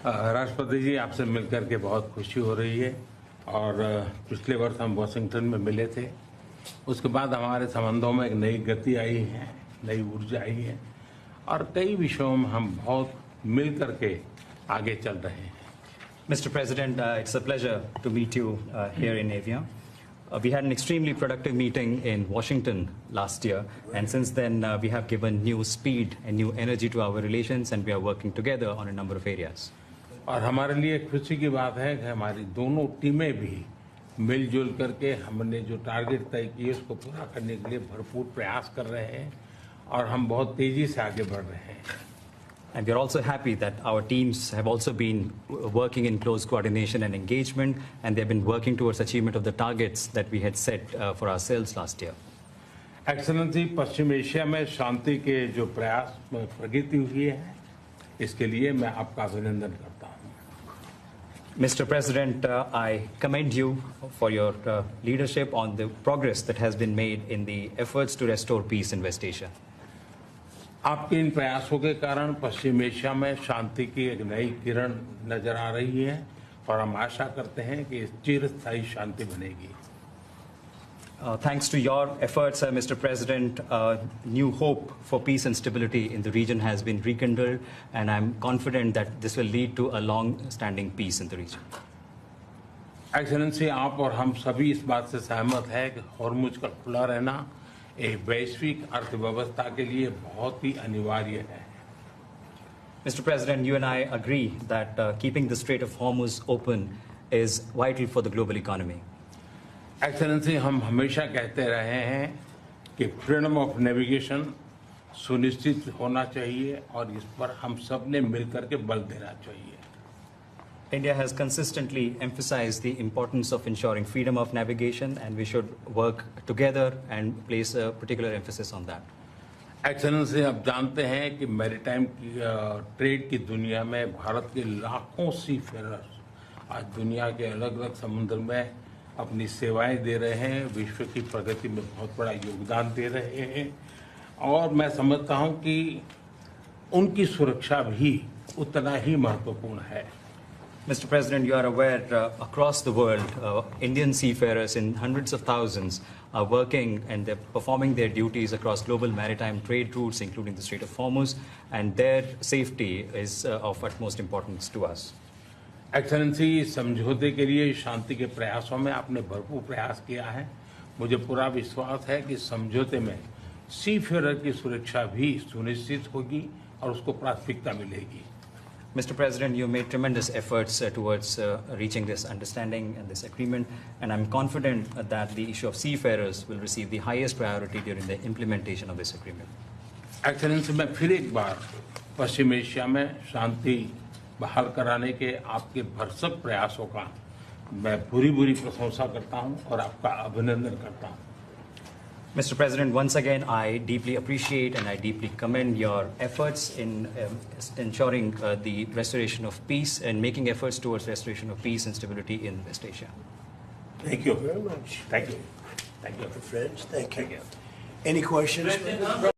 राष्ट्रपति जी, आपसे मिलकर के बहुत खुशी हो रही है और पिछले वर्ष हम वाशिंगटन में मिले थे। उसके बाद हमारे संबंधों में एक नई गति आई है, नई ऊर्जा आई है और कई विषयों में हम बहुत मिल करके आगे चल रहे हैं। Mr. President, it's a pleasure to meet you here in Avion. We had an extremely productive meeting in Washington last year, and since then we have given new speed and new energy to our relations, and we are working together on a number of areas. और हमारे लिए खुशी की बात है कि हमारी दोनों टीमें भी मिलजुल करके हमने जो टारगेट तय किए उसको पूरा करने के लिए भरपूर प्रयास कर रहे हैं और हम बहुत तेजी से आगे बढ़ रहे हैं. And we are also happy that our teams have also been working in close coordination and engagement, and they have been working towards achievement of the targets that we had set for ourselves last year. Excellency, Paschim Asia में शांति के जो प्रयास में प्रगति हुई है, इसके लिए मैं आपका अभिनंदन करता हूं. Mr. President, I commend you for your leadership on the progress that has been made in the efforts to restore peace in West Asia. आपके इन प्रयासों के कारण पश्चिम एशिया में शांति की एक नई किरण नजर आ रही है और हम आशा करते हैं कि चिरस्थायी शांति बनेगी. Thanks to your efforts, Mr. President, new hope for peace and stability in the region has been rekindled, and I'm confident that this will lead to a long-standing peace in the region. Excellency, आप और हम सभी इस बात से सहमत हैं कि हॉर्मुज का खुला रहना एक वैश्विक अर्थव्यवस्था के लिए बहुत ही अनिवार्य है. Mr. President, you and I agree that keeping the Strait of Hormuz open is vital for the global economy. Excellency, हम हमेशा कहते रहे हैं कि फ्रीडम ऑफ नेविगेशन सुनिश्चित होना चाहिए और इस पर हम सब ने मिलकर के बल देना चाहिए. India has consistently emphasized the importance of ensuring freedom of navigation, and we should work together and place a particular emphasis on that. Excellency, आप जानते हैं कि मैरीटाइम ट्रेड की दुनिया में भारत के लाखों सी फेरर्स आज दुनिया के अलग अलग समुद्र में अपनी सेवाएं दे रहे हैं, विश्व की प्रगति में बहुत बड़ा योगदान दे रहे हैं और मैं समझता हूं कि उनकी सुरक्षा भी उतना ही महत्वपूर्ण है. Mr. President, you are aware across the world, Indian seafarers in hundreds of thousands are working and they're performing their duties across global maritime trade routes, including the Strait of Hormuz, and their safety is of utmost importance to us. Excellency, समझौते के लिए शांति के प्रयासों में आपने भरपूर प्रयास किया है. मुझे पूरा विश्वास है कि समझौते में सीफेरर की सुरक्षा भी सुनिश्चित होगी और उसको प्राथमिकता मिलेगी. Mr. President, you made tremendous efforts towards reaching this understanding and this agreement, and I'm confident that the issue of seafarers will receive the highest priority during the implementation of this agreement. Excellency, मैं फिर एक बार पश्चिम Asia में शांति बहाल कराने के आपके भरसक प्रयासों का मैं पूरी प्रशंसा करता हूं और आपका अभिनंदन करता हूं. Mr. President, once again, I deeply appreciate and I deeply commend your efforts in ensuring the restoration of peace and making efforts towards restoration of peace and stability in West Asia. Thank you very much. Thank you. Thank you. Friends, thank you. Any questions?